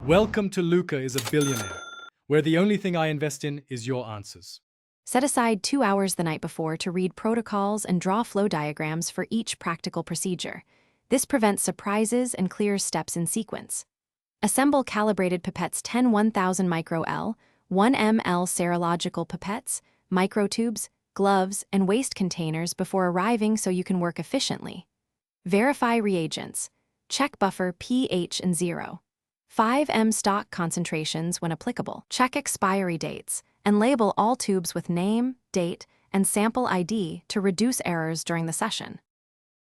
Welcome to Luca is a Billionaire, where the only thing I invest in is your answers. Set aside 2 hours the night before to read protocols and draw flow diagrams for each practical procedure. This prevents surprises and clears steps in sequence. Assemble calibrated pipettes 10 1000 micro L, 1 ml serological pipettes, microtubes, gloves, and waste containers before arriving so you can work efficiently. Verify reagents. Check buffer pH and 0. 5 m stock concentrations when applicable. Check expiry dates and label all tubes with name, date, and sample ID to reduce errors during the session.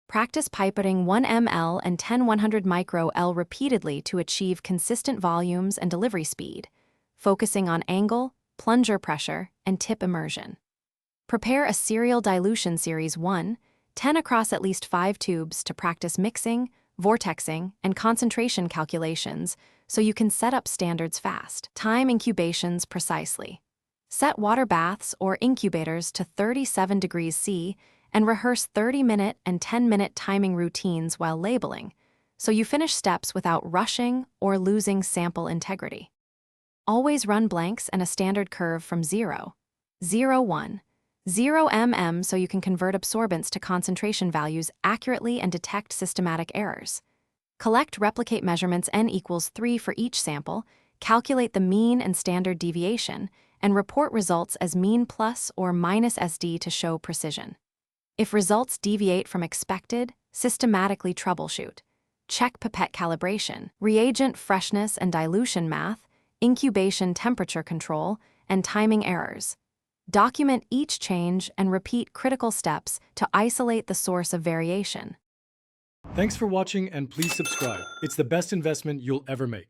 Practice pipetting 1 ml and 10 100 micro L repeatedly to achieve consistent volumes and delivery speed, focusing on angle, plunger pressure, and tip immersion. Prepare a serial dilution series 1, 10 across at least 5 tubes to practice mixing, vortexing, and concentration calculations so you can set up standards fast. Time incubations precisely. Set water baths or incubators to 37 degrees C and rehearse 30-minute and 10-minute timing routines while labeling, so you finish steps without rushing or losing sample integrity. Always run blanks and a standard curve from 0, 0, 1, 0 mm so you can convert absorbance to concentration values accurately and detect systematic errors. Collect replicate measurements n equals 3 for each sample, calculate the mean and standard deviation, and report results as mean plus or minus SD to show precision. If results deviate from expected, systematically troubleshoot. Check pipette calibration, reagent freshness and dilution math, incubation temperature control, and timing errors. Document each change and repeat critical steps to isolate the source of variation. Thanks for watching and please subscribe. It's the best investment you'll ever make.